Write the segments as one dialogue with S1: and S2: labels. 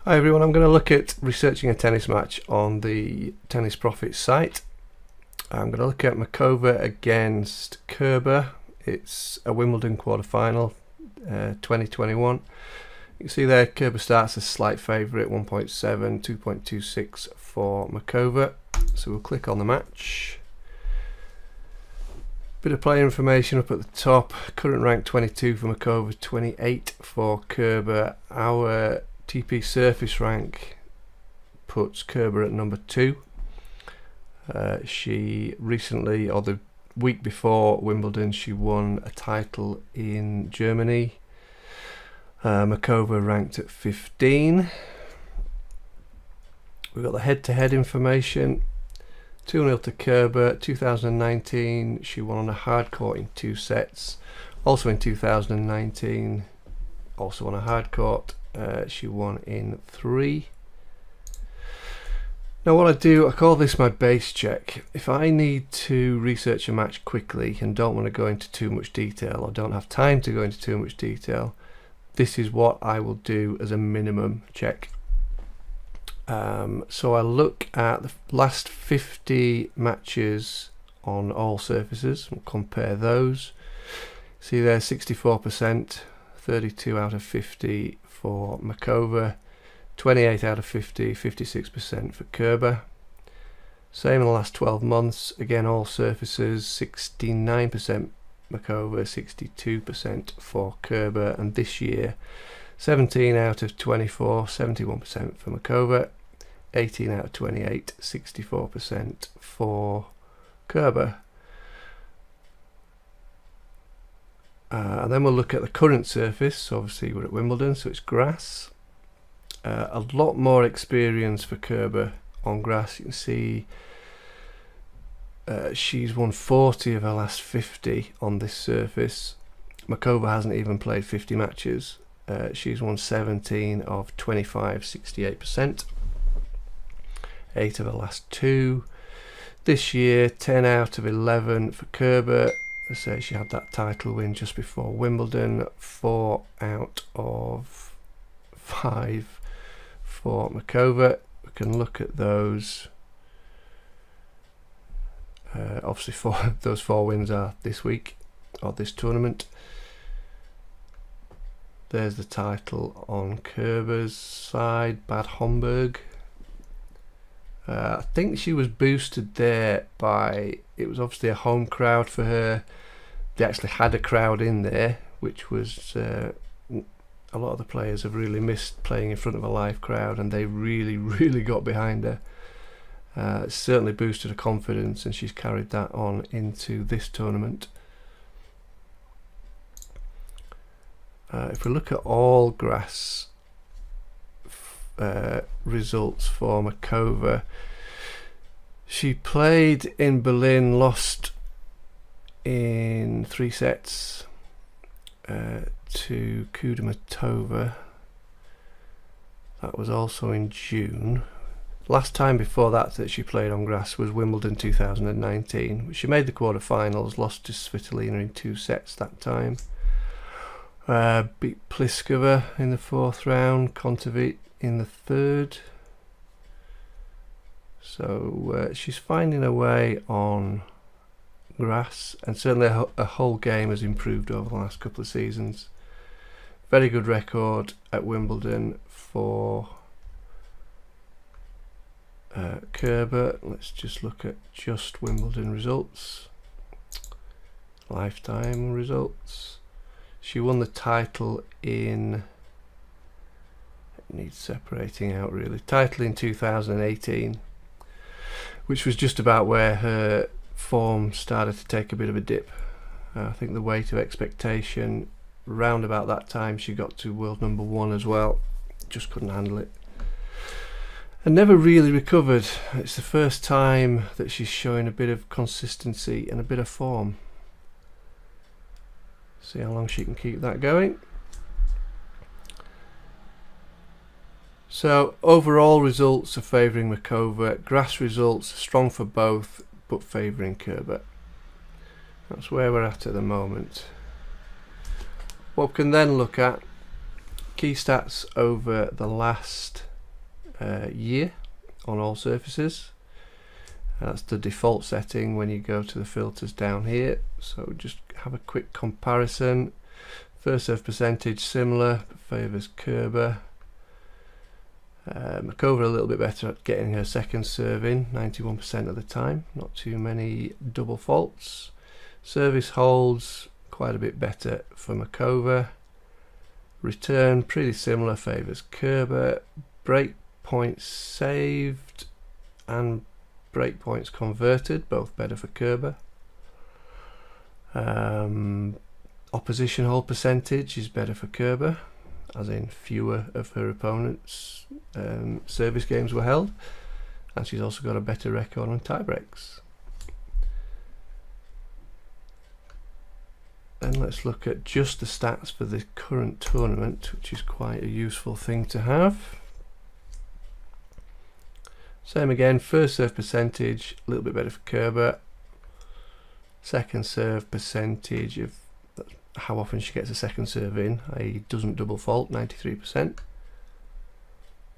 S1: Hi everyone, I'm going to look at researching a tennis match on the Tennis Profits site. I'm going to look at Makova against Kerber. It's a Wimbledon quarterfinal 2021. You can see there Kerber starts as slight favourite, 1.7, 2.26 for Makova. So we'll click on the match. Bit of player information up at the top. Current rank 22 for Makova, 28 for Kerber. Our TP surface rank puts Kerber at number 2. She recently, or the week before Wimbledon, she won a title in Germany. Makova ranked at 15. We've got the head-to-head information. 2-0 to Kerber. 2019 she won on a hard court in 2 sets. Also in 2019, also on a hard court, she won in 3. Now what I call this my base check. If I need to research a match quickly and don't want to go into too much detail, or don't have time to go into too much detail, this is what I will do as a minimum check. So I look at the last 50 matches on all surfaces and compare those. See there, 64%, 32 out of 50 for Makova, 28 out of 50, 56% for Kerber. Same in the last 12 months, again all surfaces, 69% Makova, 62% for Kerber, and this year 17 out of 24, 71% for Makova, 18 out of 28, 64% for Kerber. And then we'll look at the current surface. Obviously we're at Wimbledon, so it's grass. A lot more experience for Kerber on grass. You can see she's won 40 of her last 50 on this surface. Makova hasn't even played 50 matches. She's won 17 of 25, 68%. 8 of her last 2. This year 10 out of 11 for Kerber. I say she had that title win just before Wimbledon. 4 out of 5 for Makova. We can look at those. Obviously those 4 wins are this week, or this tournament. There's the title on Kerber's side, Bad Homburg. I think she was boosted there by, it was obviously a home crowd for her. They actually had a crowd in there, which was a lot of the players have really missed playing in front of a live crowd, and they really got behind her. It certainly boosted her confidence, and she's carried that on into this tournament. If we look at all grass results for Makova, she played in Berlin, lost in 3 sets to Kudermetova. That was also in June. Last time before that she played on grass was Wimbledon 2019. She made the quarterfinals, lost to Svitolina in 2 sets that time. Beat Pliskova in the 4th round, Kontaveit in the 3rd. So she's finding her way on grass, and certainly her whole game has improved over the last couple of seasons. Very good record at Wimbledon for Kerber. Let's just look at just Wimbledon results, lifetime results. She won the title in, it needs separating out really, title in 2018, which was just about where her form started to take a bit of a dip. I think the weight of expectation, round about that time she got to world number 1 as well, just couldn't handle it and never really recovered. It's the first time that she's showing a bit of consistency and a bit of form. See how long she can keep that going. So overall results are favouring Makova. Grass results are strong for both, but favouring Kerber. That's where we're at the moment. What we can then look at, key stats over the last year on all surfaces. That's the default setting when you go to the filters down here. So just have a quick comparison. First serve percentage similar, but favours Kerber. Makova a little bit better at getting her second serve in, 91% of the time. Not too many double faults. Service holds quite a bit better for Makova. Return pretty similar, favours Kerber. Break points saved and break points converted, both better for Kerber. Opposition hold percentage is better for Kerber, as in fewer of her opponents' service games were held, and she's also got a better record on tie breaks. Then let's look at just the stats for the current tournament, which is quite a useful thing to have. Same again, first serve percentage a little bit better for Kerber. Second serve percentage of how often she gets a second serve in, i.e. doesn't double fault, 93%.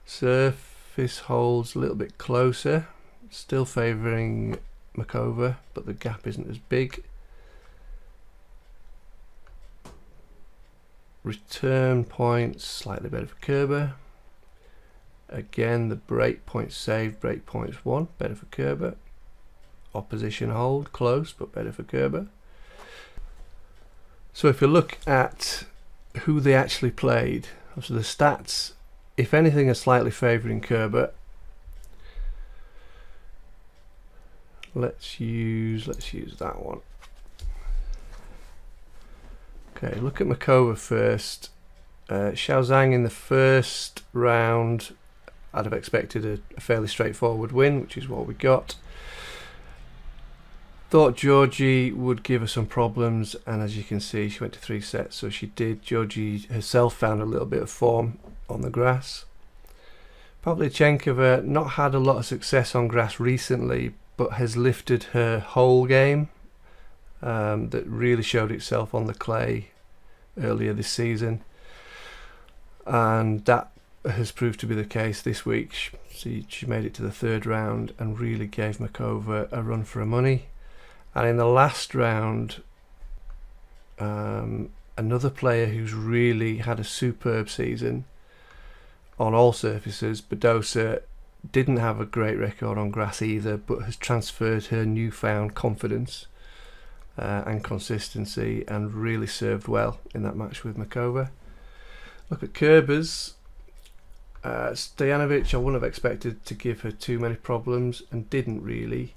S1: Surface holds a little bit closer, still favouring Makova, but the gap isn't as big. Return points slightly better for Kerber. Again, the break points saved, break points won, better for Kerber. Opposition hold close, but better for Kerber. So if you look at who they actually played, so the stats, if anything, are slightly favouring Kerber. Let's use that one. Okay, look at Makova first. Xiao Zhang in the first round, I'd have expected a fairly straightforward win, which is what we got. Thought Georgie would give her some problems, and as you can see, she went to 3 sets, so she did. Georgie herself found a little bit of form on the grass. Pavlyuchenkova not had a lot of success on grass recently, but has lifted her whole game. That really showed itself on the clay earlier this season, and that has proved to be the case this week. She made it to the 3rd round and really gave Makova a run for her money. And in the last round, another player who's really had a superb season on all surfaces, Badosa, didn't have a great record on grass either, but has transferred her newfound confidence and consistency and really served well in that match with Makova. Look at Kerber's. Stojanovic, I wouldn't have expected to give her too many problems, and didn't really.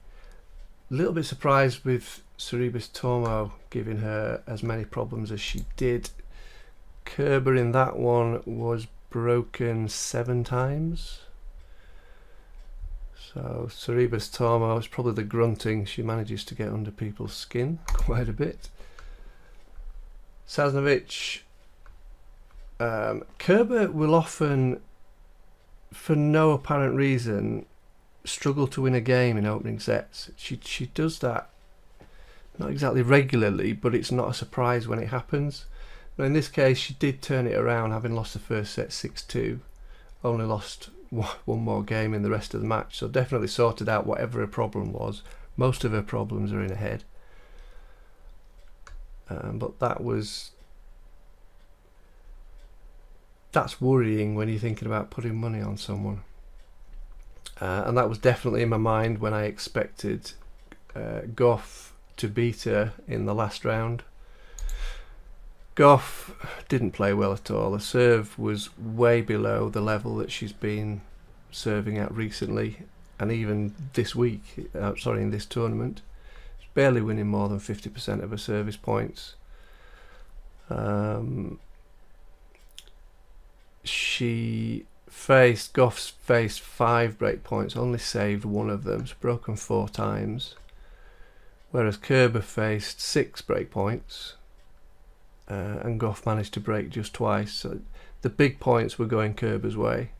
S1: A little bit surprised with Sorribes Tormo giving her as many problems as she did. Kerber in that one was broken 7 times. So Sorribes Tormo is probably the grunting. She manages to get under people's skin quite a bit. Sasnovich, Kerber will often, for no apparent reason, struggle to win a game in opening sets. She does that not exactly regularly, but it's not a surprise when it happens. Now in this case, she did turn it around, having lost the first set 6-2. Only lost one more game in the rest of the match, so definitely sorted out whatever her problem was. Most of her problems are in her head, but that's worrying when you're thinking about putting money on someone. And that was definitely in my mind when I expected Goff to beat her in the last round. Goff didn't play well at all. The serve was way below the level that she's been serving at recently, and even this week, in this tournament. She's barely winning more than 50% of her service points. Goff's faced 5 break points, only saved 1 of them, it's broken 4 times. Whereas Kerber faced 6 break points, and Goff managed to break just twice. So the big points were going Kerber's way,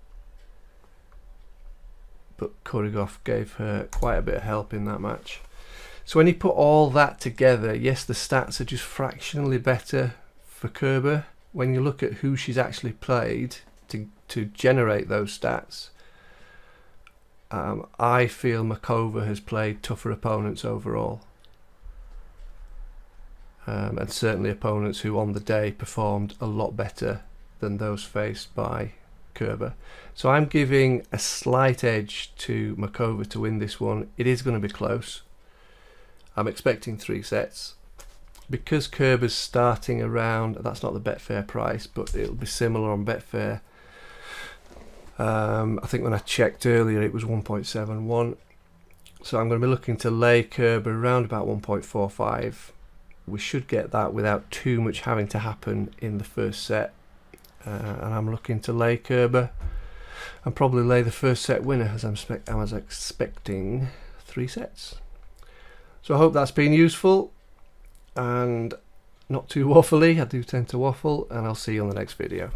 S1: but Goff gave her quite a bit of help in that match. So when you put all that together, yes, the stats are just fractionally better for Kerber. When you look at who she's actually played to generate those stats, I feel Makova has played tougher opponents overall, and certainly opponents who on the day performed a lot better than those faced by Kerber. So I'm giving a slight edge to Makova to win this one. It is going to be close. I'm expecting 3 sets. Because Kerber's starting around, that's not the Betfair price, but it'll be similar on Betfair. I think when I checked earlier it was 1.71. So I'm going to be looking to lay Kerber around about 1.45. We should get that without too much having to happen in the first set. And I'm looking to lay Kerber and probably lay the first set winner, as I was expecting 3 sets. So I hope that's been useful and not too waffly. I do tend to waffle, and I'll see you on the next video.